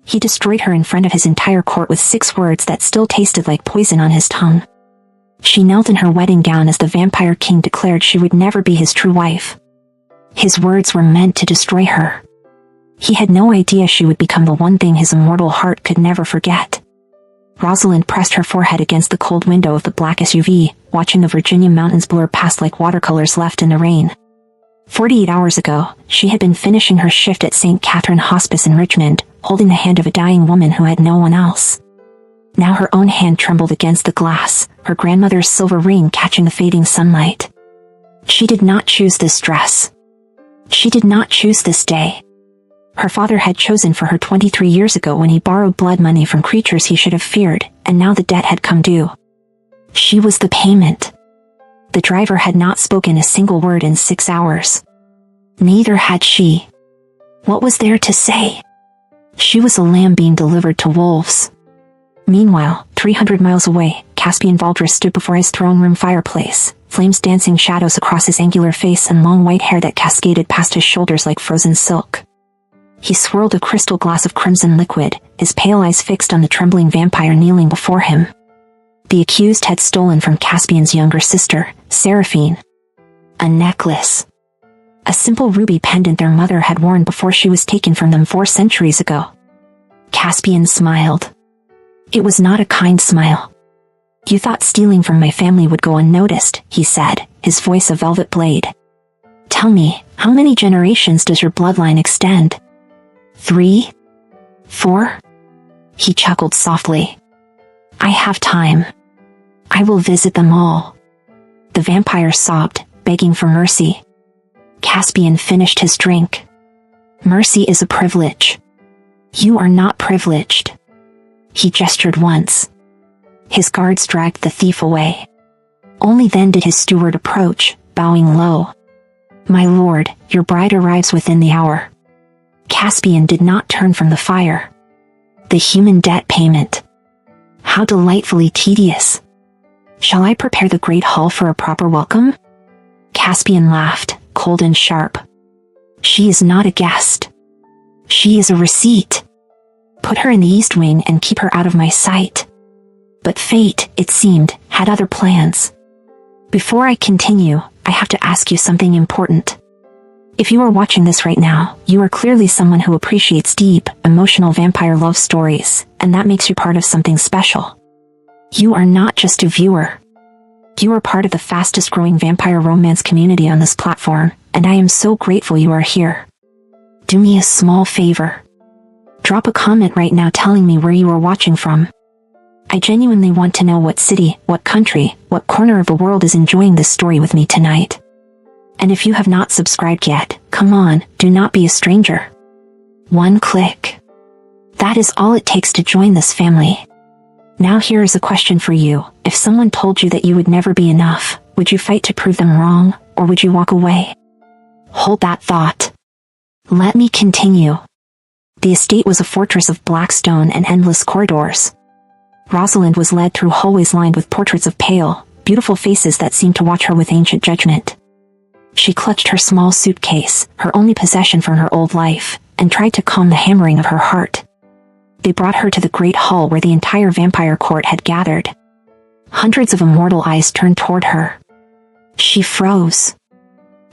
He destroyed her in front of his entire court with 6 words that still tasted like poison on his tongue. She knelt in her wedding gown as the vampire king declared she would never be his true wife. His words were meant to destroy her. He had no idea she would become the one thing his immortal heart could never forget. Rosalind pressed her forehead against the cold window of the black SUV, watching the Virginia mountains blur past like watercolors left in the rain. 48 hours ago, she had been finishing her shift at St. Catherine Hospice in Richmond, holding the hand of a dying woman who had no one else. Now her own hand trembled against the glass, her grandmother's silver ring catching the fading sunlight. She did not choose this dress. She did not choose this day. Her father had chosen for her 23 years ago when he borrowed blood money from creatures he should have feared, and now the debt had come due. She was the payment. The driver had not spoken a single word in 6 hours. Neither had she. What was there to say? She was a lamb being delivered to wolves. Meanwhile, 300 miles away, Caspian Valdres stood before his throne room fireplace, flames dancing shadows across his angular face and long white hair that cascaded past his shoulders like frozen silk. He swirled a crystal glass of crimson liquid, his pale eyes fixed on the trembling vampire kneeling before him. The accused had stolen from Caspian's younger sister, Seraphine. A necklace. A simple ruby pendant their mother had worn before she was taken from them 4 centuries ago. Caspian smiled. It was not a kind smile. You thought stealing from my family would go unnoticed, he said, his voice a velvet blade. Tell me, how many generations does your bloodline extend? 3? 4? He chuckled softly. I have time. I will visit them all. The vampire sobbed, begging for mercy. Caspian finished his drink. Mercy is a privilege. You are not privileged. He gestured once. His guards dragged the thief away. Only then did his steward approach, bowing low. My lord, your bride arrives within the hour. Caspian did not turn from the fire. The human debt payment. How delightfully tedious. Shall I prepare the great hall for a proper welcome? Caspian laughed, cold and sharp. She is not a guest. She is a receipt. Put her in the east wing and keep her out of my sight. But fate, it seemed, had other plans. Before I continue, I have to ask you something important. If you are watching this right now, you are clearly someone who appreciates deep, emotional vampire love stories, and that makes you part of something special. You are not just a viewer. You are part of the fastest growing vampire romance community on this platform, and I am so grateful you are here. Do me a small favor. Drop a comment right now telling me where you are watching from. I genuinely want to know what city, what country, what corner of the world is enjoying this story with me tonight. And if you have not subscribed yet, come on, do not be a stranger. 1 click. That is all it takes to join this family. Now here is a question for you. If someone told you that you would never be enough, would you fight to prove them wrong, or would you walk away? Hold that thought. Let me continue. The estate was a fortress of black stone and endless corridors. Rosalind was led through hallways lined with portraits of pale, beautiful faces that seemed to watch her with ancient judgment. She clutched her small suitcase, her only possession from her old life, and tried to calm the hammering of her heart. They brought her to the great hall where the entire vampire court had gathered. Hundreds of immortal eyes turned toward her. She froze.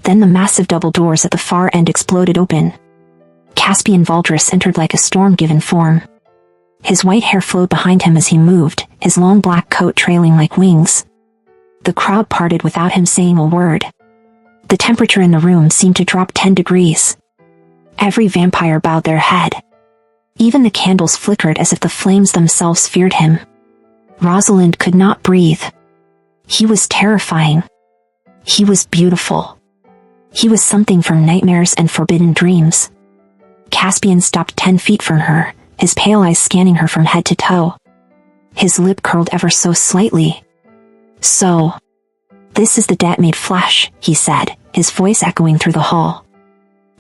Then the massive double doors at the far end exploded open. Caspian Valdres entered like a storm-given form. His white hair flowed behind him as he moved, his long black coat trailing like wings. The crowd parted without him saying a word. The temperature in the room seemed to drop 10 degrees. Every vampire bowed their head. Even the candles flickered as if the flames themselves feared him. Rosalind could not breathe. He was terrifying. He was beautiful. He was something from nightmares and forbidden dreams. Caspian stopped 10 feet from her, his pale eyes scanning her from head to toe. His lip curled ever so slightly. So, this is the debt made flesh, he said, his voice echoing through the hall.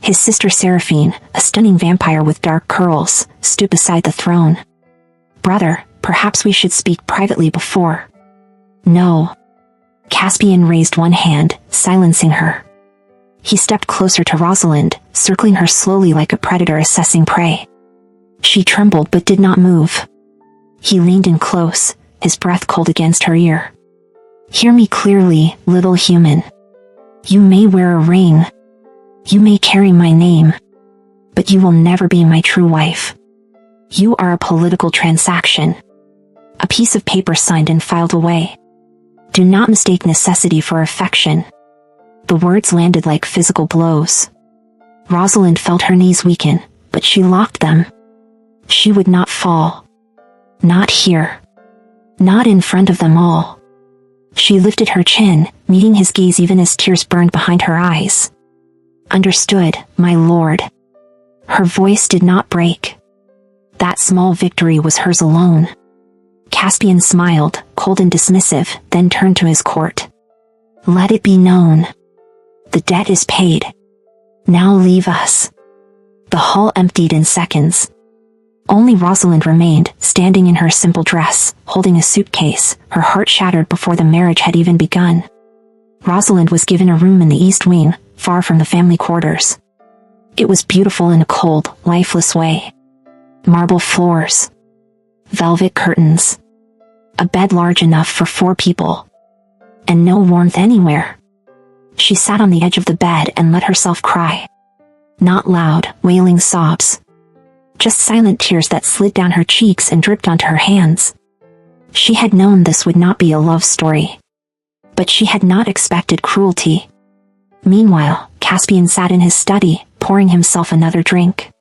His sister Seraphine, a stunning vampire with dark curls, stood beside the throne. Brother, perhaps we should speak privately before. No. Caspian raised one hand, silencing her. He stepped closer to Rosalind, circling her slowly like a predator assessing prey. She trembled but did not move. He leaned in close, his breath cold against her ear. Hear me clearly, little human. You may wear a ring. You may carry my name. But you will never be my true wife. You are a political transaction. A piece of paper signed and filed away. Do not mistake necessity for affection. The words landed like physical blows. Rosalind felt her knees weaken, but she locked them. She would not fall. Not here. Not in front of them all. She lifted her chin, meeting his gaze even as tears burned behind her eyes. Understood, my lord. Her voice did not break. That small victory was hers alone. Caspian smiled, cold and dismissive, then turned to his court. Let it be known. The debt is paid. Now leave us. The hall emptied in seconds. Only Rosalind remained, standing in her simple dress, holding a suitcase, her heart shattered before the marriage had even begun. Rosalind was given a room in the east wing, far from the family quarters. It was beautiful in a cold, lifeless way. Marble floors. Velvet curtains. A bed large enough for 4 people. And no warmth anywhere. She sat on the edge of the bed and let herself cry. Not loud, wailing sobs. Just silent tears that slid down her cheeks and dripped onto her hands. She had known this would not be a love story. But she had not expected cruelty. Meanwhile, Caspian sat in his study, pouring himself another drink.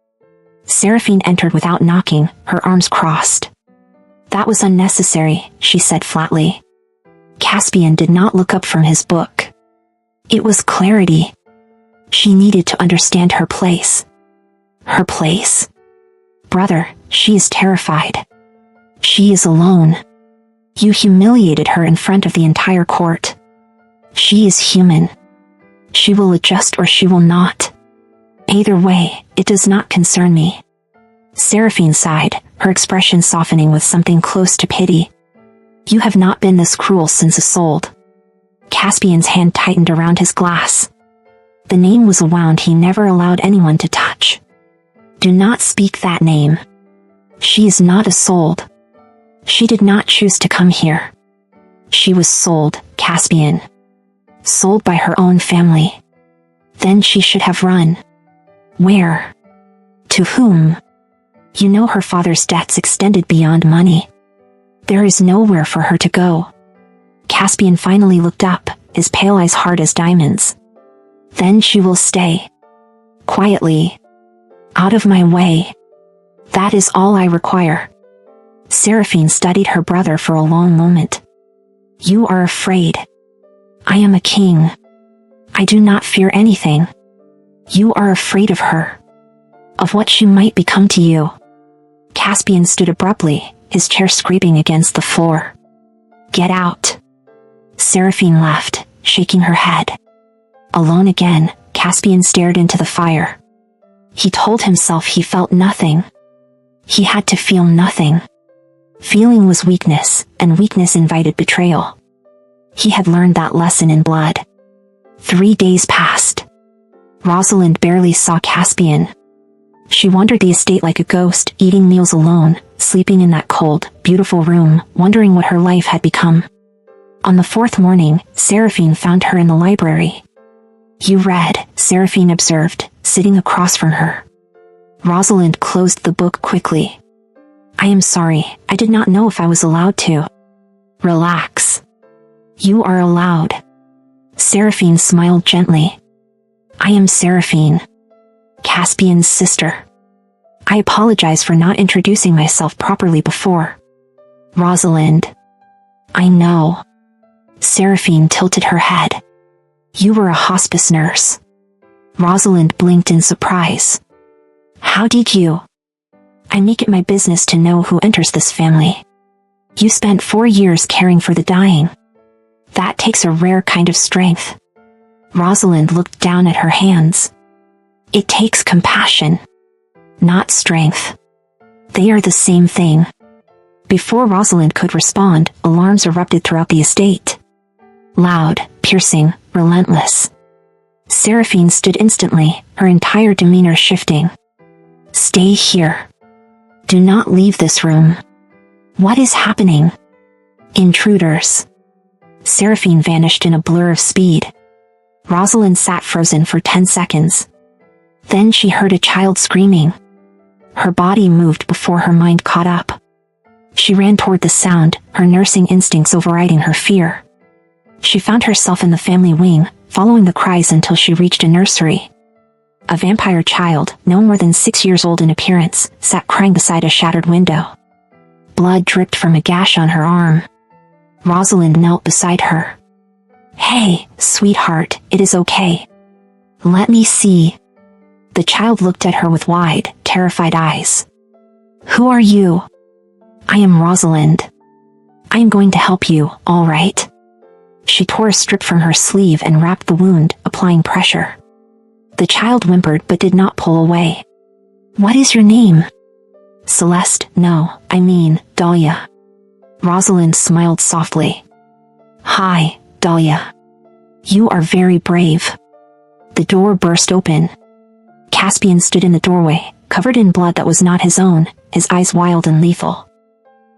Seraphine entered without knocking, her arms crossed. That was unnecessary, she said flatly. Caspian did not look up from his book. It was clarity. She needed to understand her place. Her place? Brother, she is terrified. She is alone. You humiliated her in front of the entire court. She is human. She will adjust or she will not. Either way, it does not concern me. Seraphine sighed, her expression softening with something close to pity. You have not been this cruel since Isolde. Caspian's hand tightened around his glass. The name was a wound he never allowed anyone to touch. Do not speak that name. She is not Isolde. She did not choose to come here. She was sold, Caspian. Sold by her own family. Then she should have run. Where? To whom? You know her father's debts extended beyond money. There is nowhere for her to go. Caspian finally looked up, his pale eyes hard as diamonds. Then she will stay. Quietly. Out of my way. That is all I require. Seraphine studied her brother for a long moment. You are afraid. I am a king. I do not fear anything. You are afraid of her. Of what she might become to you. Caspian stood abruptly, his chair scraping against the floor. Get out. Seraphine left, shaking her head. Alone again, Caspian stared into the fire. He told himself he felt nothing. He had to feel nothing. Feeling was weakness, and weakness invited betrayal. He had learned that lesson in blood. 3 days passed. Rosalind barely saw Caspian. She wandered the estate like a ghost, eating meals alone, sleeping in that cold, beautiful room, wondering what her life had become. On the 4th morning, Seraphine found her in the library. You read, Seraphine observed, sitting across from her. Rosalind closed the book quickly. I am sorry, I did not know if I was allowed to. Relax. You are allowed. Seraphine smiled gently. I am Seraphine. Caspian's sister. I apologize for not introducing myself properly before. Rosalind. I know. Seraphine tilted her head. You were a hospice nurse. Rosalind blinked in surprise. How did you? I make it my business to know who enters this family. You spent 4 years caring for the dying. That takes a rare kind of strength. Rosalind looked down at her hands. It takes compassion. Not strength. They are the same thing. Before Rosalind could respond, alarms erupted throughout the estate. Loud, piercing, relentless. Seraphine stood instantly, her entire demeanor shifting. Stay here. Do not leave this room. What is happening? Intruders. Seraphine vanished in a blur of speed. Rosalind sat frozen for 10 seconds. Then she heard a child screaming. Her body moved before her mind caught up. She ran toward the sound, her nursing instincts overriding her fear. She found herself in the family wing, following the cries until she reached a nursery. A vampire child, no more than 6 years old in appearance, sat crying beside a shattered window. Blood dripped from a gash on her arm. Rosalind knelt beside her. "Hey, sweetheart, it is okay. Let me see." The child looked at her with wide, terrified eyes. "Who are you?" "I am Rosalind. I am going to help you, all right?" She tore a strip from her sleeve and wrapped the wound, applying pressure. The child whimpered but did not pull away. "What is your name?" "Celeste, no, I mean, Dahlia." Rosalind smiled softly. "Hi, Dahlia. You are very brave." The door burst open. Caspian stood in the doorway, covered in blood that was not his own, his eyes wild and lethal.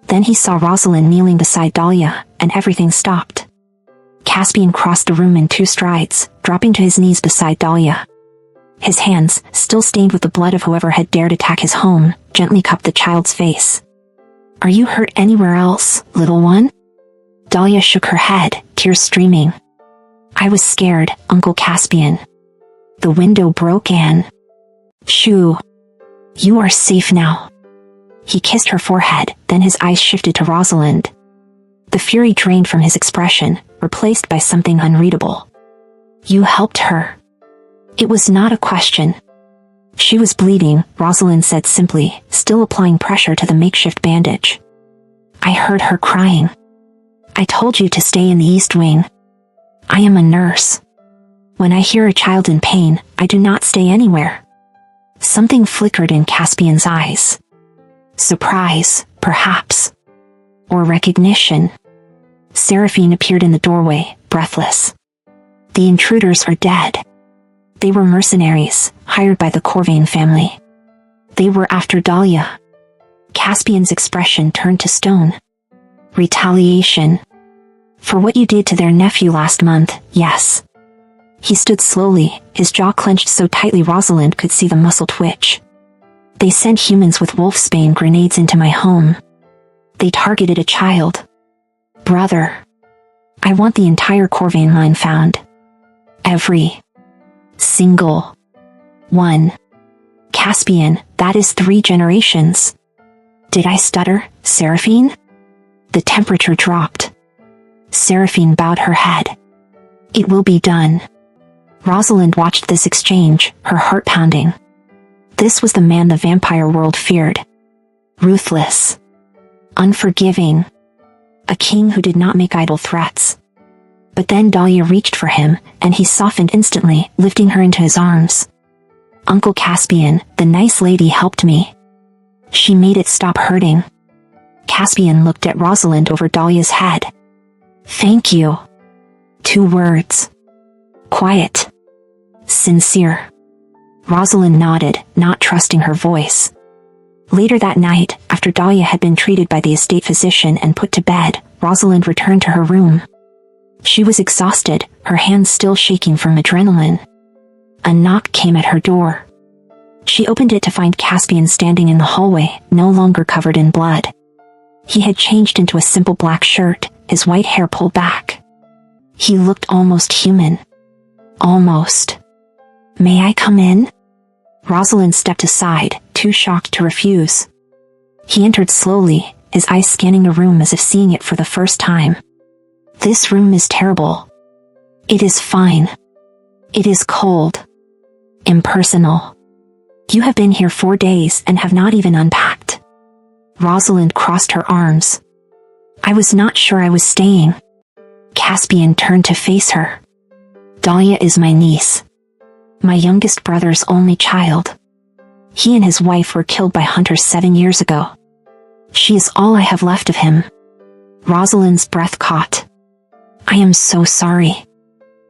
Then he saw Rosalind kneeling beside Dahlia, and everything stopped. Caspian crossed the room in 2 strides, dropping to his knees beside Dahlia. His hands, still stained with the blood of whoever had dared attack his home, gently cupped the child's face. "Are you hurt anywhere else, little one?" Dahlia shook her head, tears streaming. "I was scared, Uncle Caspian. The window broke and..." "Shoo. You are safe now." He kissed her forehead, then his eyes shifted to Rosalind. The fury drained from his expression, replaced by something unreadable. "You helped her." It was not a question. "She was bleeding," Rosalind said simply, still applying pressure to the makeshift bandage. "I heard her crying. I told you to stay in the East Wing. I am a nurse. When I hear a child in pain, I do not stay anywhere." Something flickered in Caspian's eyes. Surprise, perhaps. Or recognition. Seraphine appeared in the doorway, breathless. "The intruders are dead. They were mercenaries, hired by the Corvain family. They were after Dahlia." Caspian's expression turned to stone. "Retaliation. For what you did to their nephew last month, yes." He stood slowly, his jaw clenched so tightly Rosalind could see the muscle twitch. "They sent humans with wolfsbane grenades into my home. They targeted a child. Brother. I want the entire Corvain line found. Every single one." "Caspian, that is 3 generations." "Did I stutter, Seraphine?" The temperature dropped. Seraphine bowed her head. "It will be done." Rosalind watched this exchange, her heart pounding. This was the man the vampire world feared. Ruthless. Unforgiving. A king who did not make idle threats. But then Dahlia reached for him, and he softened instantly, lifting her into his arms. "Uncle Caspian, the nice lady helped me. She made it stop hurting." Caspian looked at Rosalind over Dahlia's head. "Thank you." 2 words. Quiet. Sincere. Rosalind nodded, not trusting her voice. Later that night, after Dahlia had been treated by the estate physician and put to bed, Rosalind returned to her room. She was exhausted, her hands still shaking from adrenaline. A knock came at her door. She opened it to find Caspian standing in the hallway, no longer covered in blood. He had changed into a simple black shirt, his white hair pulled back. He looked almost human. Almost. "May I come in?" Rosalind stepped aside, too shocked to refuse. He entered slowly, his eyes scanning the room as if seeing it for the first time. "This room is terrible." "It is fine. It is cold. Impersonal. You have been here 4 days and have not even unpacked." Rosalind crossed her arms. "I was not sure I was staying." Caspian turned to face her. "Dahlia is my niece. My youngest brother's only child. He and his wife were killed by hunters 7 years ago. She is all I have left of him." Rosalind's breath caught. "I am so sorry.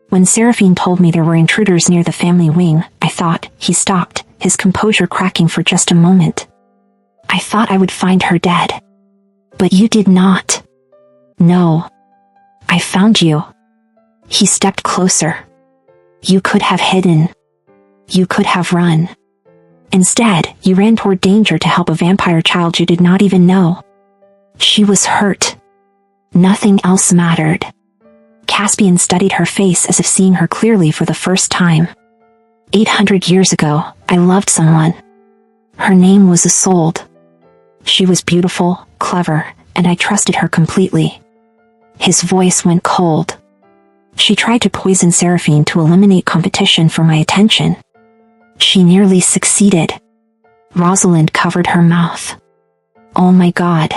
When Seraphine told me there were intruders near the family wing, I thought," he stopped, his composure cracking for just a moment. I thought I would find her dead. But you did not. No. I found you. He stepped closer. You could have hidden. You could have run. Instead, you ran toward danger to help a vampire child you did not even know. She was hurt. Nothing else mattered. Caspian studied her face as if seeing her clearly for the first time. 800 years ago, I loved someone. Her name was Isolde. She was beautiful, clever, and I trusted her completely. His voice went cold. She tried to poison Seraphine to eliminate competition for my attention. She nearly succeeded. Rosalind covered her mouth. Oh my God.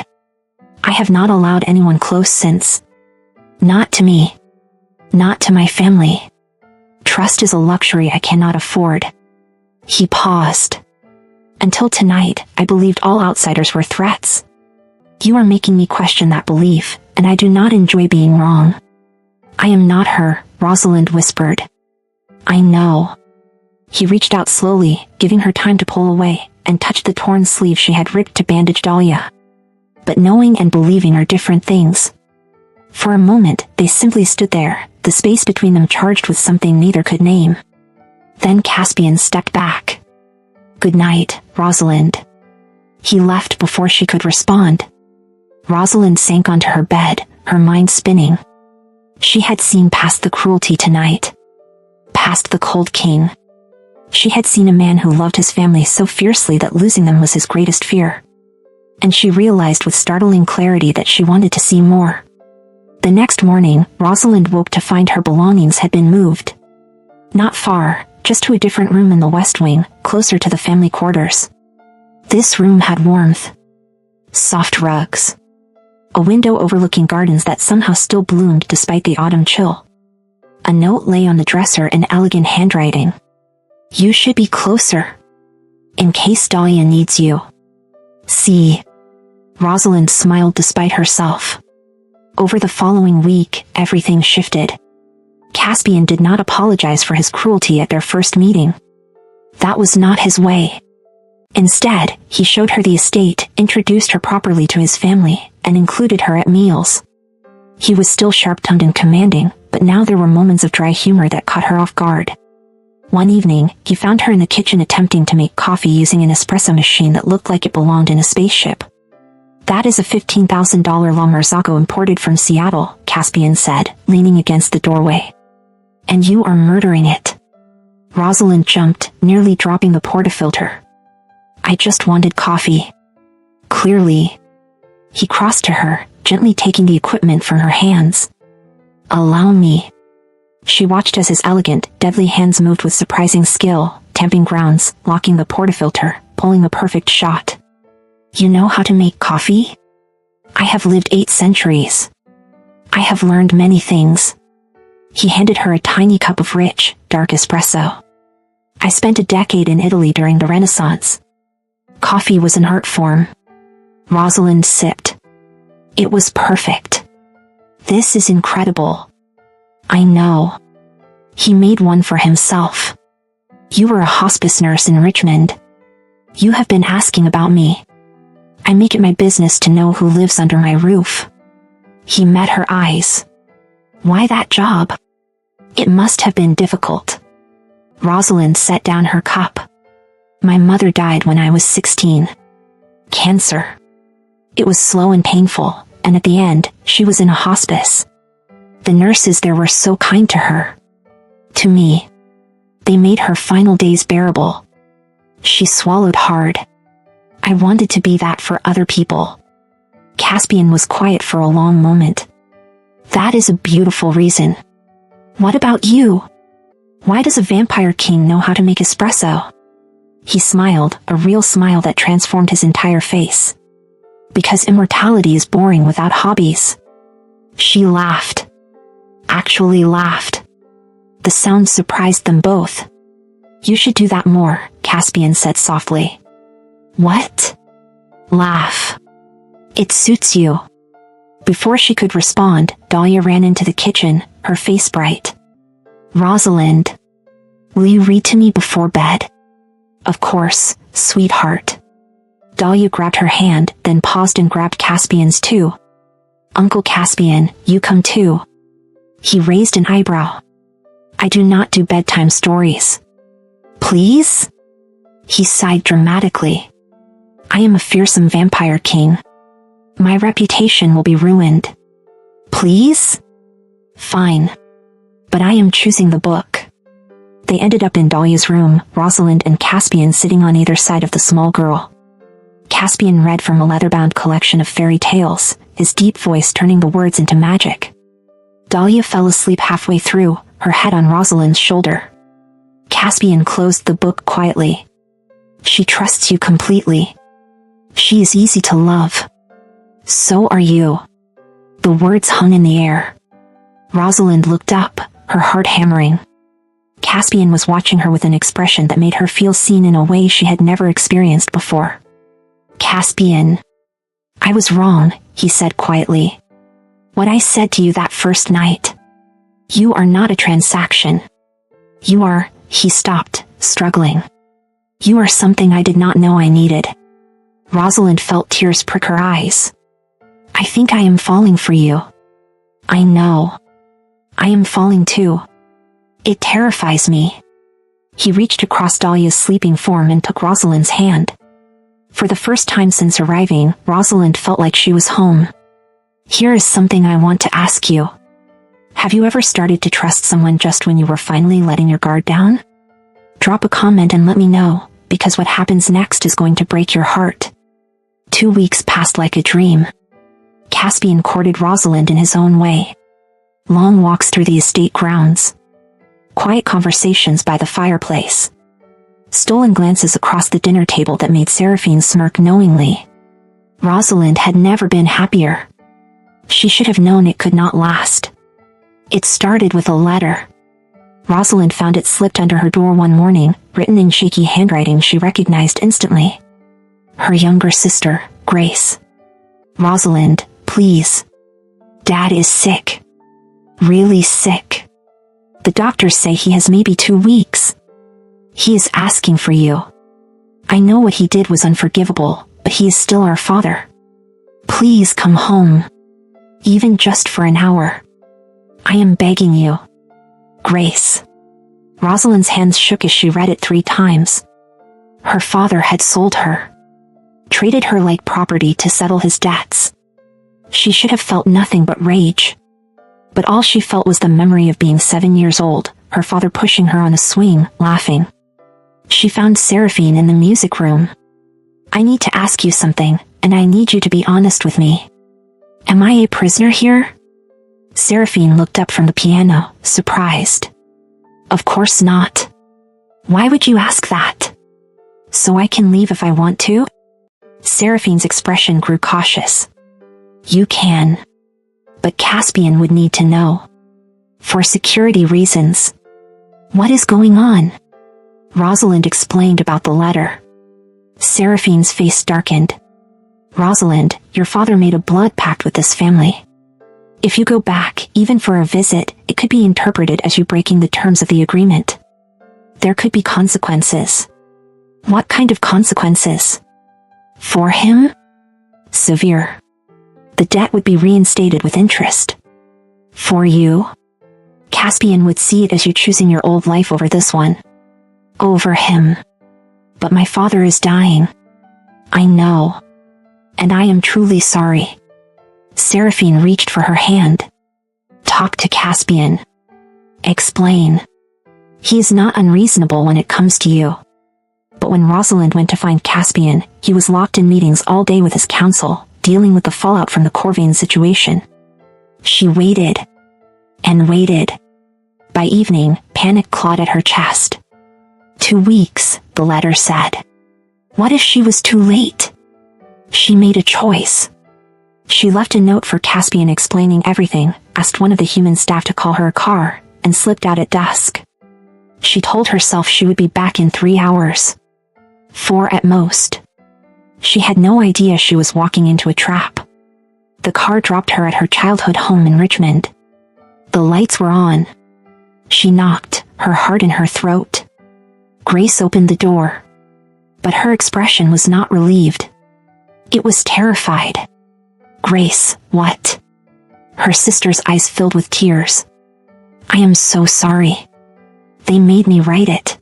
I have not allowed anyone close since. Not to me. Not to my family. Trust is a luxury I cannot afford. He paused. Until tonight, I believed all outsiders were threats. You are making me question that belief, and I do not enjoy being wrong. I am not her, Rosalind whispered. I know. He reached out slowly, giving her time to pull away, and touched the torn sleeve she had ripped to bandage Dahlia. But knowing and believing are different things. For a moment, they simply stood there, the space between them charged with something neither could name. Then Caspian stepped back. Good night, Rosalind. He left before she could respond. Rosalind sank onto her bed, her mind spinning. She had seen past the cruelty tonight. Past the cold king. She had seen a man who loved his family so fiercely that losing them was his greatest fear. And she realized with startling clarity that she wanted to see more. The next morning, Rosalind woke to find her belongings had been moved. Not far, just to a different room in the West Wing, closer to the family quarters. This room had warmth. Soft rugs. A window overlooking gardens that somehow still bloomed despite the autumn chill. A note lay on the dresser in elegant handwriting. You should be closer. In case Dahlia needs you. See. Rosalind smiled despite herself. Over the following week, everything shifted. Caspian did not apologize for his cruelty at their first meeting. That was not his way. Instead, he showed her the estate, introduced her properly to his family, and included her at meals. He was still sharp-tongued and commanding, but now there were moments of dry humor that caught her off guard. One evening, he found her in the kitchen attempting to make coffee using an espresso machine that looked like it belonged in a spaceship. That is a $15,000 La Marzocco imported from Seattle, Caspian said, leaning against the doorway. And you are murdering it. Rosalind jumped, nearly dropping the portafilter. I just wanted coffee. Clearly. He crossed to her, gently taking the equipment from her hands. Allow me. She watched as his elegant, deadly hands moved with surprising skill, tamping grounds, locking the portafilter, pulling the perfect shot. You know how to make coffee? I have lived 8 centuries. I have learned many things. He handed her a tiny cup of rich, dark espresso. I spent a decade in Italy during the Renaissance. Coffee was an art form. Rosalind sipped. It was perfect. This is incredible. I know. He made one for himself. You were a hospice nurse in Richmond. You have been asking about me. I make it my business to know who lives under my roof. He met her eyes. Why that job? It must have been difficult. Rosalind set down her cup. My mother died when I was 16. Cancer. It was slow and painful, and at the end, she was in a hospice. The nurses there were so kind to her. To me. They made her final days bearable. She swallowed hard. I wanted to be that for other people. Caspian was quiet for a long moment. That is a beautiful reason. What about you? Why does a vampire king know how to make espresso? He smiled, a real smile that transformed his entire face. Because immortality is boring without hobbies. She laughed. Actually laughed. The sound surprised them both. You should do that more, Caspian said softly. What? Laugh. It suits you. Before she could respond, Dahlia ran into the kitchen, her face bright. Rosalind. Will you read to me before bed? Of course, sweetheart. Dahlia grabbed her hand, then paused and grabbed Caspian's too. "Uncle Caspian, you come too." He raised an eyebrow. "I do not do bedtime stories." "Please?" He sighed dramatically. "I am a fearsome vampire king. My reputation will be ruined." "Please?" "Fine. But I am choosing the book." They ended up in Dahlia's room, Rosalind and Caspian sitting on either side of the small girl. Caspian read from a leather-bound collection of fairy tales, his deep voice turning the words into magic. Dahlia fell asleep halfway through, her head on Rosalind's shoulder. Caspian closed the book quietly. "She trusts you completely. She is easy to love. So are you." The words hung in the air. Rosalind looked up, her heart hammering. Caspian was watching her with an expression that made her feel seen in a way she had never experienced before. "Caspian, I was wrong," he said quietly. "What I said to you that first night. You are not a transaction. You are," he stopped, struggling. "You are something I did not know I needed." Rosalind felt tears prick her eyes. "I think I am falling for you." "I know. I am falling too. It terrifies me." He reached across Dahlia's sleeping form and took Rosalind's hand. For the first time since arriving, Rosalind felt like she was home. "Here is something I want to ask you. Have you ever started to trust someone just when you were finally letting your guard down? Drop a comment and let me know, because what happens next is going to break your heart." 2 weeks passed like a dream. Caspian courted Rosalind in his own way. Long walks through the estate grounds. Quiet conversations by the fireplace. Stolen glances across the dinner table that made Seraphine smirk knowingly. Rosalind had never been happier. She should have known it could not last. It started with a letter. Rosalind found it slipped under her door one morning, written in shaky handwriting she recognized instantly. Her younger sister, Grace. "Rosalind, please. Dad is sick. Really sick. The doctors say he has maybe 2 weeks. He is asking for you. I know what he did was unforgivable, but he is still our father. Please come home. Even just for an hour. I am begging you. Grace." Rosalind's hands shook as she read it 3 times. Her father had sold her. Traded her like property to settle his debts. She should have felt nothing but rage. But all she felt was the memory of being 7 years old, her father pushing her on a swing, laughing. She found Seraphine in the music room. "I need to ask you something, and I need you to be honest with me. Am I a prisoner here?" Seraphine looked up from the piano, surprised. "Of course not. Why would you ask that? So I can leave if I want to?" Seraphine's expression grew cautious. "You can. But Caspian would need to know. For security reasons." "What is going on?" Rosalind explained about the letter. Seraphine's face darkened. "Rosalind, your father made a blood pact with this family. If you go back, even for a visit, it could be interpreted as you breaking the terms of the agreement. There could be consequences." "What kind of consequences?" "For him? Severe. The debt would be reinstated with interest. For you? Caspian would see it as you choosing your old life over this one. Over him. But my father is dying. I know. And I am truly sorry." Seraphine reached for her hand. "Talk to Caspian. Explain. He is not unreasonable when it comes to you." But when Rosalind went to find Caspian, he was locked in meetings all day with his counsel, dealing with the fallout from the Corvain situation. She waited. And waited. By evening, panic clawed at her chest. 2 weeks, the letter said. What if she was too late? She made a choice. She left a note for Caspian explaining everything, asked one of the human staff to call her a car, and slipped out at dusk. She told herself she would be back in 3 hours. 4 at most. She had no idea she was walking into a trap. The car dropped her at her childhood home in Richmond. The lights were on. She knocked, her heart in her throat. Grace opened the door. But her expression was not relieved. It was terrified. Grace, what? Her sister's eyes filled with tears. I am so sorry. They made me write it.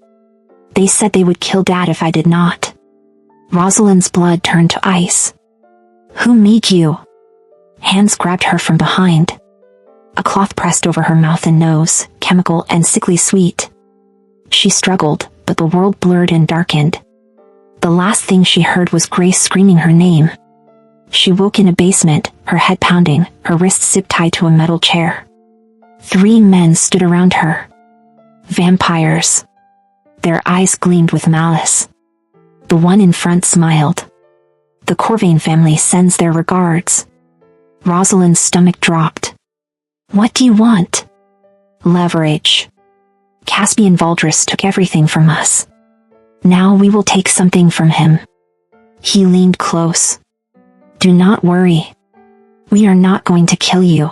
They said they would kill Dad if I did not. Rosalind's blood turned to ice. Who made you? Hands grabbed her from behind. A cloth pressed over her mouth and nose, chemical and sickly sweet. She struggled, but the world blurred and darkened. The last thing she heard was Grace screaming her name. She woke in a basement, her head pounding, her wrists zip-tied to a metal chair. 3 men stood around her. Vampires. Their eyes gleamed with malice. The one in front smiled. The Corvain family sends their regards. Rosalind's stomach dropped. What do you want? Leverage. Caspian Valdris took everything from us. Now we will take something from him. He leaned close. Do not worry. We are not going to kill you.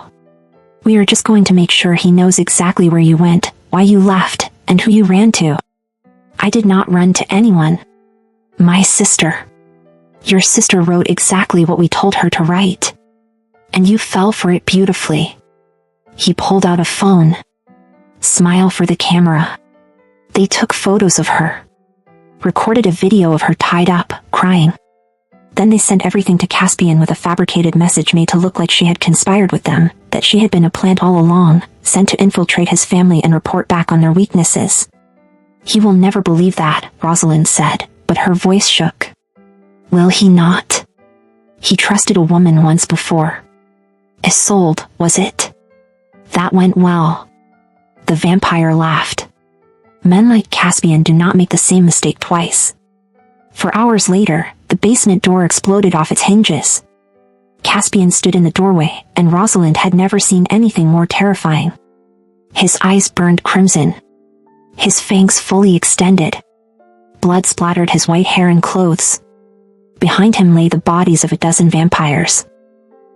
We are just going to make sure he knows exactly where you went, why you left, and who you ran to. I did not run to anyone. My sister. Your sister wrote exactly what we told her to write. And you fell for it beautifully. He pulled out a phone. Smile for the camera. They took photos of her. Recorded a video of her tied up, crying. Then they sent everything to Caspian with a fabricated message made to look like she had conspired with them, that she had been a plant all along, sent to infiltrate his family and report back on their weaknesses. He will never believe that, Rosalind said, but her voice shook. Will he not? He trusted a woman once before. Isolde, was it? That went well. The vampire laughed. Men like Caspian do not make the same mistake twice. For hours later, the basement door exploded off its hinges. Caspian stood in the doorway, and Rosalind had never seen anything more terrifying. His eyes burned crimson. His fangs fully extended. Blood splattered his white hair and clothes. Behind him lay the bodies of a dozen vampires.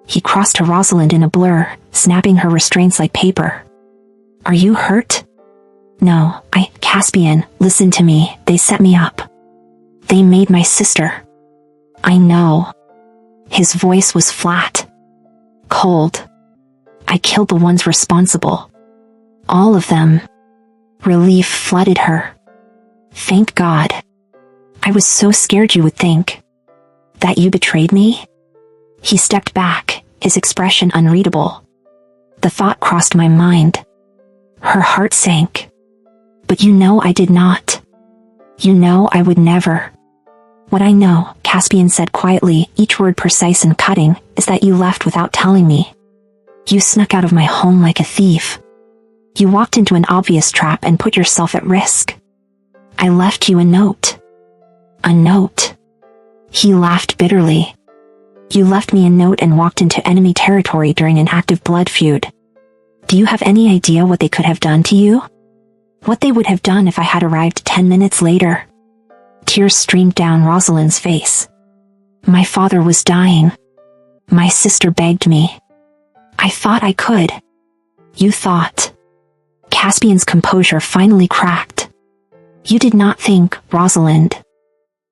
He crossed to Rosalind in a blur, snapping her restraints like paper. Are you hurt? No, Caspian, listen to me, they set me up. They made my sister. I know. His voice was flat. Cold. I killed the ones responsible. All of them. Relief flooded her. Thank God. I was so scared you would think. That you betrayed me? He stepped back, his expression unreadable. The thought crossed my mind. Her heart sank. But you know I did not. You know I would never. What I know, Caspian said quietly, each word precise and cutting, is that you left without telling me. You snuck out of my home like a thief. You walked into an obvious trap and put yourself at risk. I left you a note. A note. He laughed bitterly. You left me a note and walked into enemy territory during an active blood feud. Do you have any idea what they could have done to you? What they would have done if I had arrived 10 minutes later? Tears streamed down Rosalind's face. My father was dying. My sister begged me. I thought I could. You thought. Caspian's composure finally cracked. You did not think, Rosalind.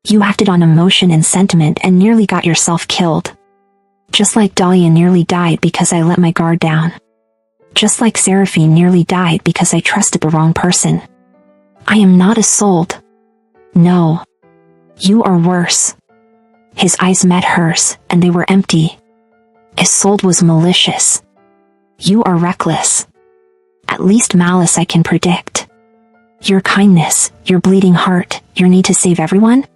You acted on emotion and sentiment and nearly got yourself killed. Just like Dahlia nearly died because I let my guard down. Just like Seraphine nearly died because I trusted the wrong person. I am not Isolde. No. You are worse. His eyes met hers, and they were empty. Isolde was malicious. You are reckless. At least malice I can predict. Your kindness, your bleeding heart, your need to save everyone?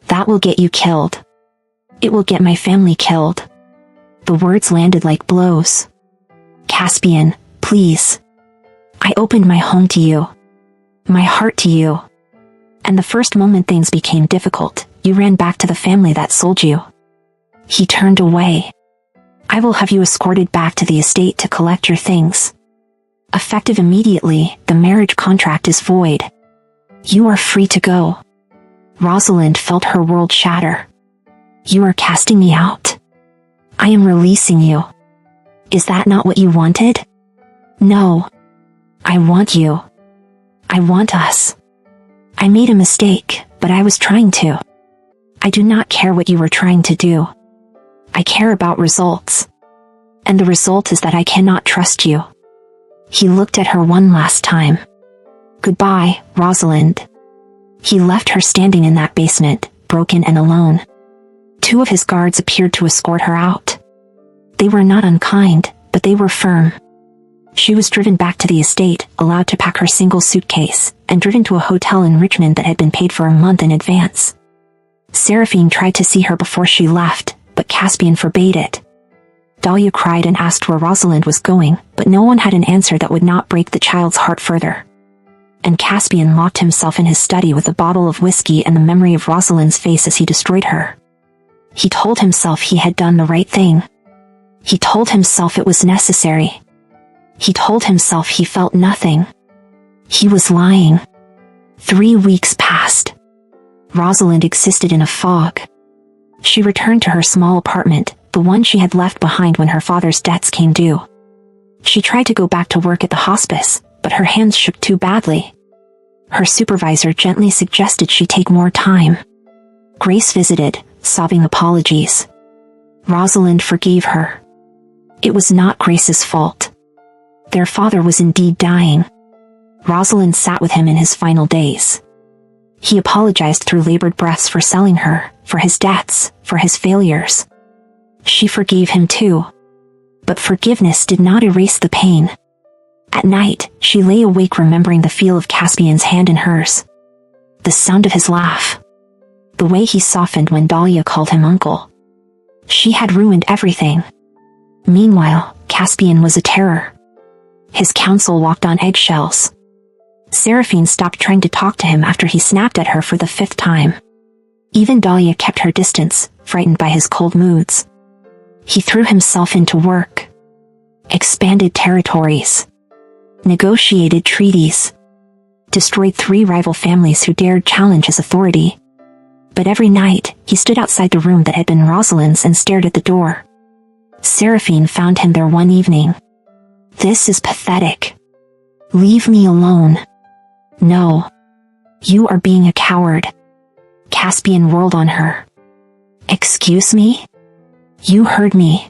That will get you killed. It will get my family killed. The words landed like blows. Caspian, please. I opened my home to you. My heart to you. And the first moment things became difficult, you ran back to the family that sold you. He turned away. I will have you escorted back to the estate to collect your things. Effective immediately, the marriage contract is void. You are free to go. Rosalind felt her world shatter. You are casting me out. I am releasing you. Is that not what you wanted? No. I want you. I want us. I made a mistake, but I was trying to. I do not care what you were trying to do. I care about results. And the result is that I cannot trust you. He looked at her one last time. Goodbye, Rosalind. He left her standing in that basement, broken and alone. 2 of his guards appeared to escort her out. They were not unkind, but they were firm. She was driven back to the estate, allowed to pack her single suitcase, and driven to a hotel in Richmond that had been paid for a month in advance. Seraphine tried to see her before she left, but Caspian forbade it. Dahlia cried and asked where Rosalind was going, but no one had an answer that would not break the child's heart further. And Caspian locked himself in his study with a bottle of whiskey and the memory of Rosalind's face as he destroyed her. He told himself he had done the right thing. He told himself it was necessary. He told himself he felt nothing. He was lying. 3 weeks passed. Rosalind existed in a fog. She returned to her small apartment, the one she had left behind when her father's debts came due. She tried to go back to work at the hospice, but her hands shook too badly. Her supervisor gently suggested she take more time. Grace visited, sobbing apologies. Rosalind forgave her. It was not Grace's fault. Their father was indeed dying. Rosalind sat with him in his final days. He apologized through labored breaths for selling her, for his debts, for his failures. She forgave him too. But forgiveness did not erase the pain. At night, she lay awake remembering the feel of Caspian's hand in hers. The sound of his laugh. The way he softened when Dahlia called him uncle. She had ruined everything. Meanwhile, Caspian was a terror. His counsel walked on eggshells. Seraphine stopped trying to talk to him after he snapped at her for the 5th time. Even Dahlia kept her distance, frightened by his cold moods. He threw himself into work. Expanded territories. Negotiated treaties. Destroyed 3 rival families who dared challenge his authority. But every night, he stood outside the room that had been Rosalind's and stared at the door. Seraphine found him there one evening. This is pathetic. Leave me alone. No. You are being a coward. Caspian whirled on her. Excuse me? You heard me.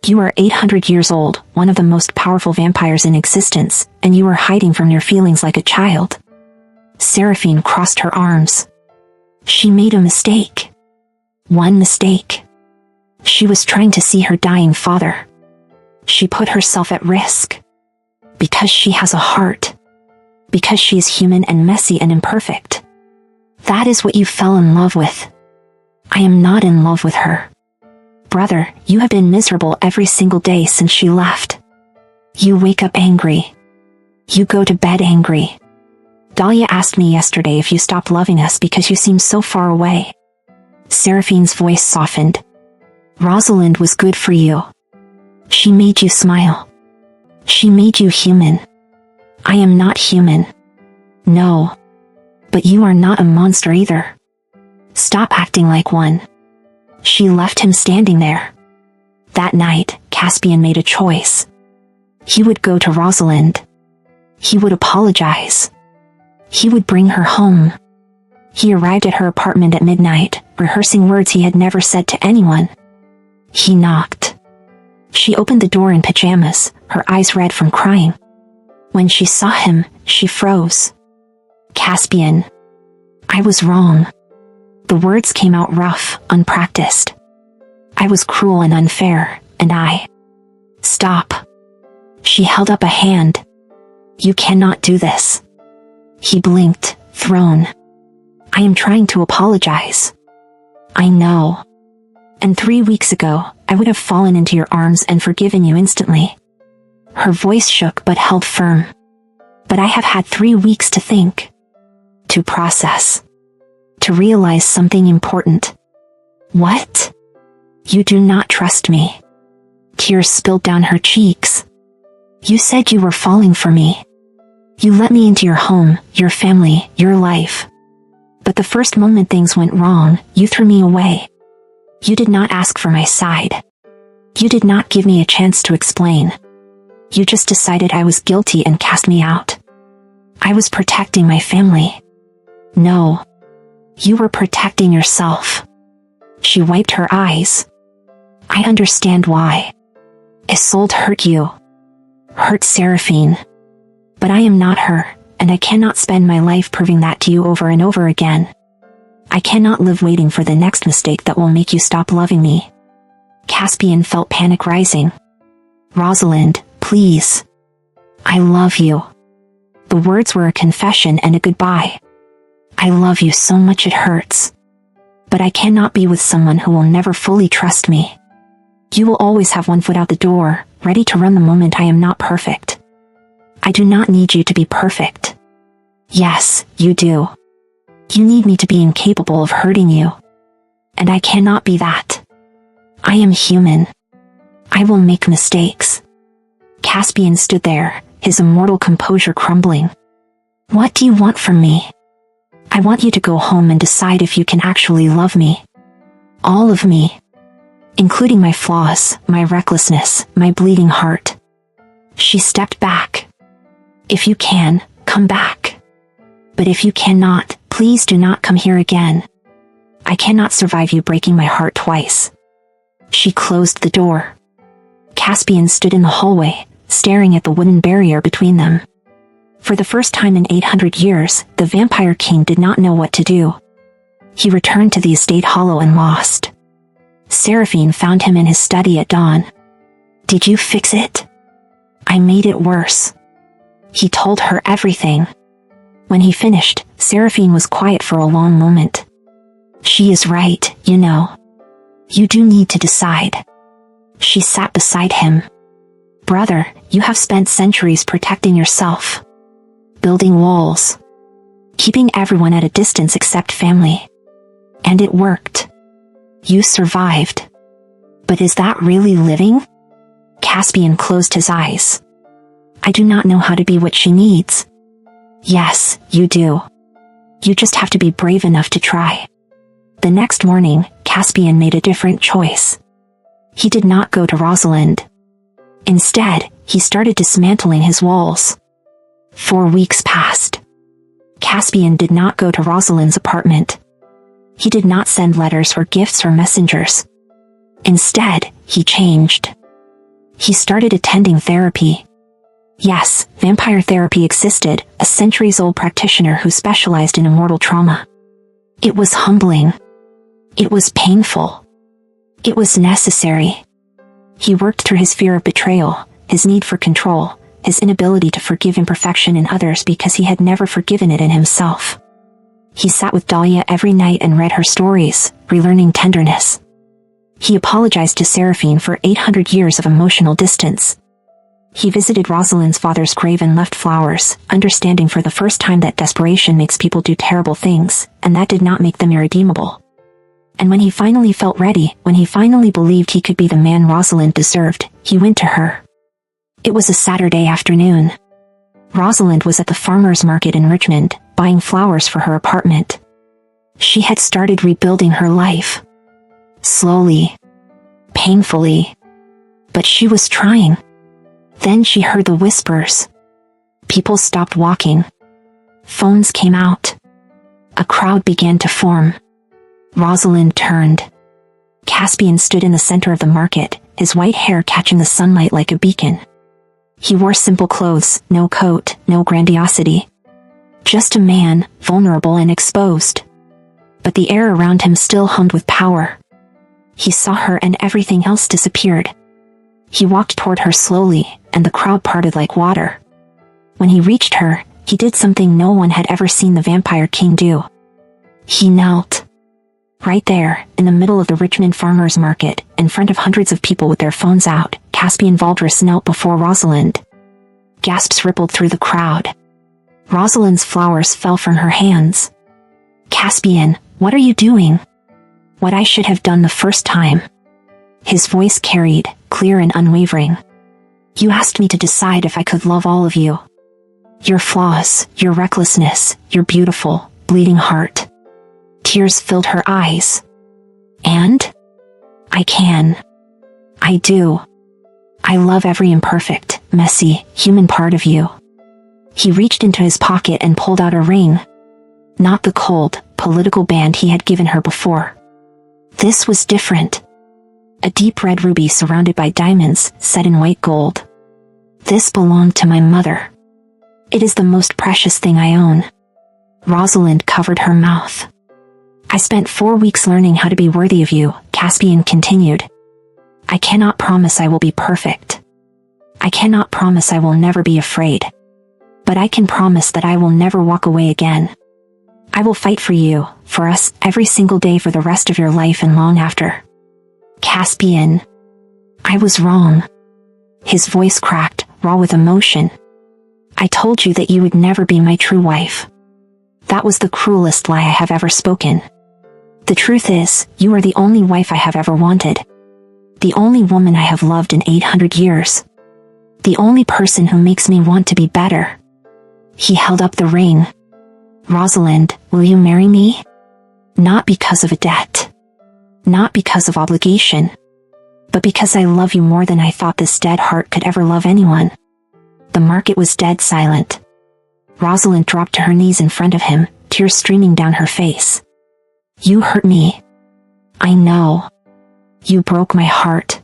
You are 800 years old, one of the most powerful vampires in existence, and you are hiding from your feelings like a child. Seraphine crossed her arms. She made a mistake. One mistake. She was trying to see her dying father. She put herself at risk. Because she has a heart. Because she is human and messy and imperfect. That is what you fell in love with. I am not in love with her. Brother, you have been miserable every single day since she left. You wake up angry. You go to bed angry. Dahlia asked me yesterday if you stopped loving us because you seem so far away. Seraphine's voice softened. Rosalind was good for you. She made you smile. She made you human. I am not human. No. But you are not a monster either. Stop acting like one. She left him standing there. That night, Caspian made a choice. He would go to Rosalind. He would apologize. He would bring her home. He arrived at her apartment at midnight, rehearsing words he had never said to anyone. He knocked. She opened the door in pajamas, her eyes red from crying. When she saw him, she froze. Caspian. I was wrong. The words came out rough, unpracticed. I was cruel and unfair, and I... Stop. She held up a hand. You cannot do this. He blinked, thrown. I am trying to apologize. I know. And 3 weeks ago, I would have fallen into your arms and forgiven you instantly. Her voice shook but held firm. But I have had 3 weeks to think. To process. To realize something important. What? You do not trust me. Tears spilled down her cheeks. You said you were falling for me. You let me into your home, your family, your life. But the first moment things went wrong, you threw me away. You did not ask for my side. You did not give me a chance to explain. You just decided I was guilty and cast me out. I was protecting my family. No. You were protecting yourself. She wiped her eyes. I understand why. Isolde hurt you. Hurt Seraphine. But I am not her, and I cannot spend my life proving that to you over and over again. I cannot live waiting for the next mistake that will make you stop loving me. Caspian felt panic rising. Rosalind, please. I love you. The words were a confession and a goodbye. I love you so much it hurts. But I cannot be with someone who will never fully trust me. You will always have one foot out the door, ready to run the moment I am not perfect. I do not need you to be perfect. Yes, you do. You need me to be incapable of hurting you. And I cannot be that. I am human. I will make mistakes. Caspian stood there, his immortal composure crumbling. What do you want from me? I want you to go home and decide if you can actually love me. All of me. Including my flaws, my recklessness, my bleeding heart. She stepped back. If you can, come back. But if you cannot, please do not come here again. I cannot survive you breaking my heart twice. She closed the door. Caspian stood in the hallway, staring at the wooden barrier between them. For the first time in 800 years, the Vampire King did not know what to do. He returned to the estate hollow and lost. Seraphine found him in his study at dawn. Did you fix it? I made it worse. He told her everything. When he finished, Seraphine was quiet for a long moment. She is right, you know. You do need to decide. She sat beside him. Brother, you have spent centuries protecting yourself. Building walls. Keeping everyone at a distance except family. And it worked. You survived. But is that really living? Caspian closed his eyes. I do not know how to be what she needs. Yes, you do. You just have to be brave enough to try. The next morning, Caspian made a different choice. He did not go to Rosalind. Instead, he started dismantling his walls. 4 weeks passed. Caspian did not go to Rosalind's apartment. He did not send letters or gifts or messengers. Instead, he changed. He started attending therapy. Yes, vampire therapy existed, a centuries-old practitioner who specialized in immortal trauma. It was humbling. It was painful. It was necessary. He worked through his fear of betrayal, his need for control, his inability to forgive imperfection in others because he had never forgiven it in himself. He sat with Dahlia every night and read her stories, relearning tenderness. He apologized to Seraphine for 800 years of emotional distance. He visited Rosalind's father's grave and left flowers, understanding for the first time that desperation makes people do terrible things, and that did not make them irredeemable. And when he finally felt ready, when he finally believed he could be the man Rosalind deserved, he went to her. It was a Saturday afternoon. Rosalind was at the farmer's market in Richmond, buying flowers for her apartment. She had started rebuilding her life. Slowly. Painfully. But she was trying. Then she heard the whispers. People stopped walking. Phones came out. A crowd began to form. Rosalind turned. Caspian stood in the center of the market, his white hair catching the sunlight like a beacon. He wore simple clothes, no coat, no grandiosity. Just a man, vulnerable and exposed. But the air around him still hummed with power. He saw her and everything else disappeared. He walked toward her slowly, and the crowd parted like water. When he reached her, he did something no one had ever seen the Vampire King do. He knelt. Right there, in the middle of the Richmond farmer's market, in front of hundreds of people with their phones out, Caspian Valdres knelt before Rosalind. Gasps rippled through the crowd. Rosalind's flowers fell from her hands. Caspian, what are you doing? What I should have done the first time. His voice carried, clear and unwavering. You asked me to decide if I could love all of you. Your flaws, your recklessness, your beautiful, bleeding heart. Tears filled her eyes. And? I can. I do. I love every imperfect, messy, human part of you. He reached into his pocket and pulled out a ring. Not the cold, political band he had given her before. This was different. a deep red ruby surrounded by diamonds set in white gold. This belonged to my mother. It is the most precious thing I own. Rosalind covered her mouth. I spent 4 weeks learning how to be worthy of you, Caspian continued. I cannot promise I will be perfect. I cannot promise I will never be afraid. But I can promise that I will never walk away again. I will fight for you, for us, every single day for the rest of your life and long after. Caspian. I was wrong. His voice cracked, raw with emotion. I told you that you would never be my true wife. That was the cruelest lie I have ever spoken. The truth is, you are the only wife I have ever wanted. The only woman I have loved in 800 years. The only person who makes me want to be better. He held up the ring. Rosalind, will you marry me? Not because of a debt. Not because of obligation. But because I love you more than I thought this dead heart could ever love anyone. The market was dead silent. Rosalind dropped to her knees in front of him, tears streaming down her face. You hurt me. I know. You broke my heart.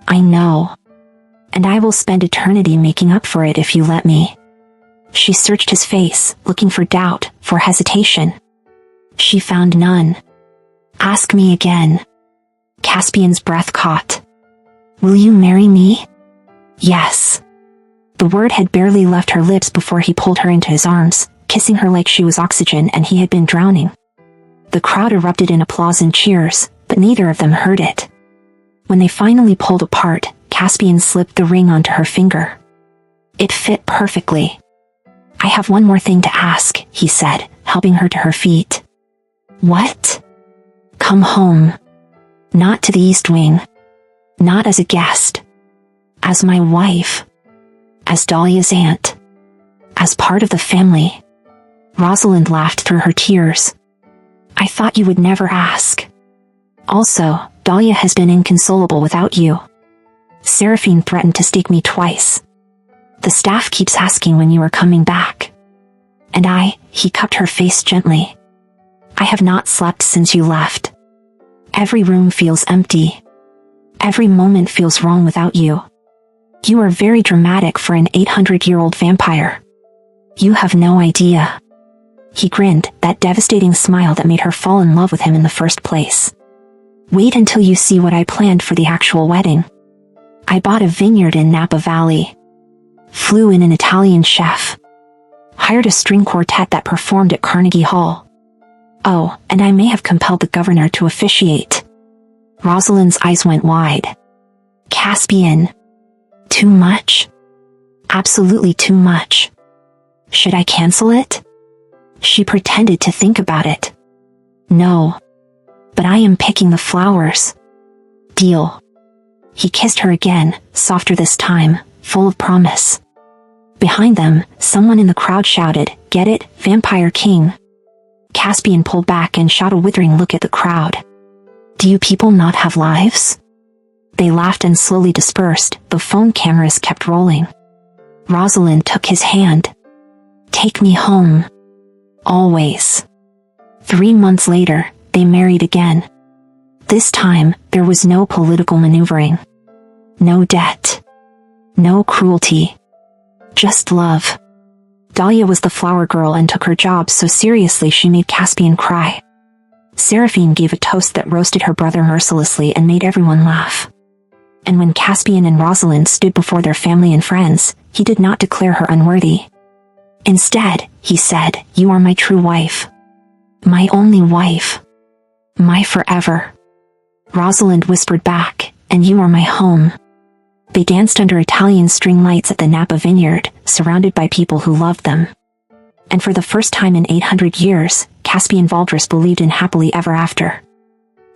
I know. And I will spend eternity making up for it if you let me. She searched his face, looking for doubt, for hesitation. She found none. Ask me again. Caspian's breath caught. Will you marry me? Yes. The word had barely left her lips before he pulled her into his arms, kissing her like she was oxygen and he had been drowning. The crowd erupted in applause and cheers, but neither of them heard it. When they finally pulled apart, Caspian slipped the ring onto her finger. It fit perfectly. I have one more thing to ask, he said, helping her to her feet. What? Come home. Not to the East Wing. Not as a guest. As my wife. As Dahlia's aunt. As part of the family. Rosalind laughed through her tears. I thought you would never ask. Also, Dahlia has been inconsolable without you. Seraphine threatened to stake me twice. The staff keeps asking when you are coming back. And he cupped her face gently. I have not slept since you left. Every room feels empty. Every moment feels wrong without you. You are very dramatic for an 800-year-old vampire. You have no idea. He grinned, that devastating smile that made her fall in love with him in the first place. Wait until you see what I planned for the actual wedding. I bought a vineyard in Napa Valley. Flew in an Italian chef. Hired a string quartet that performed at Carnegie Hall. Oh, and I may have compelled the governor to officiate. Rosalind's eyes went wide. Caspian. Too much? Absolutely too much. Should I cancel it? She pretended to think about it. No. But I am picking the flowers. Deal. He kissed her again, softer this time, full of promise. Behind them, someone in the crowd shouted, Get it, Vampire King? Caspian pulled back and shot a withering look at the crowd. Do you people not have lives? They laughed and slowly dispersed, though phone cameras kept rolling. Rosalind took his hand. Take me home. Always. 3 months later, they married again. This time, there was no political maneuvering. No debt. No cruelty. Just love. Dahlia was the flower girl and took her job so seriously she made Caspian cry. Seraphine gave a toast that roasted her brother mercilessly and made everyone laugh. And when Caspian and Rosalind stood before their family and friends, he did not declare her unworthy. Instead, he said, You are my true wife. My only wife. My forever. Rosalind whispered back, And you are my home. They danced under Italian string lights at the Napa Vineyard, surrounded by people who loved them. And for the first time in 800 years, Caspian Valdres believed in happily ever after.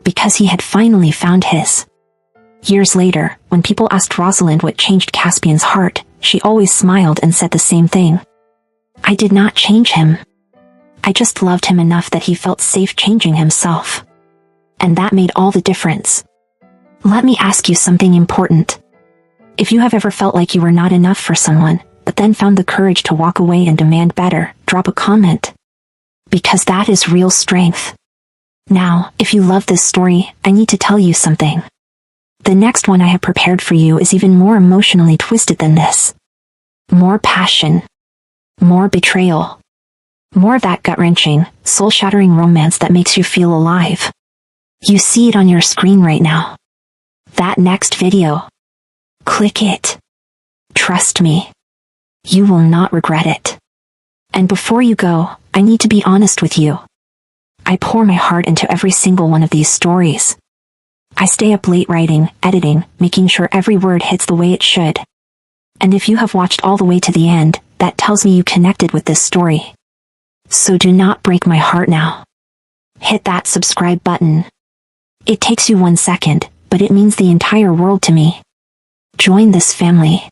Because he had finally found his. Years later, when people asked Rosalind what changed Caspian's heart, she always smiled and said the same thing. I did not change him. I just loved him enough that he felt safe changing himself. And that made all the difference. Let me ask you something important. If you have ever felt like you were not enough for someone, but then found the courage to walk away and demand better, drop a comment. Because that is real strength. Now, if you love this story, I need to tell you something. The next one I have prepared for you is even more emotionally twisted than this. More passion. More betrayal. More of that gut-wrenching, soul-shattering romance that makes you feel alive. You see it on your screen right now. That next video. Click it. Trust me. You will not regret it. And before you go, I need to be honest with you. I pour my heart into every single one of these stories. I stay up late writing, editing, making sure every word hits the way it should. And if you have watched all the way to the end, that tells me you connected with this story. So do not break my heart now. Hit that subscribe button. It takes you 1 second, but it means the entire world to me. Join this family.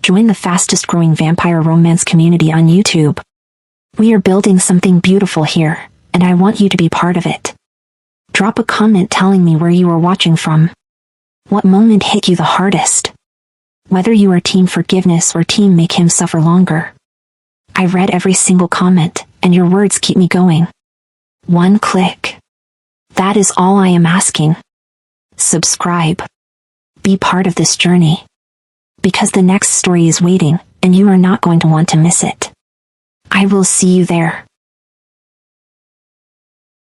Join the fastest growing vampire romance community on YouTube. We are building something beautiful here, and I want you to be part of it. Drop a comment telling me where you are watching from. What moment hit you the hardest? Whether you are team forgiveness or team make him suffer longer. I read every single comment, and your words keep me going. 1 click. That is all I am asking. Subscribe. Be part of this journey. Because the next story is waiting, and you are not going to want to miss it. I will see you there.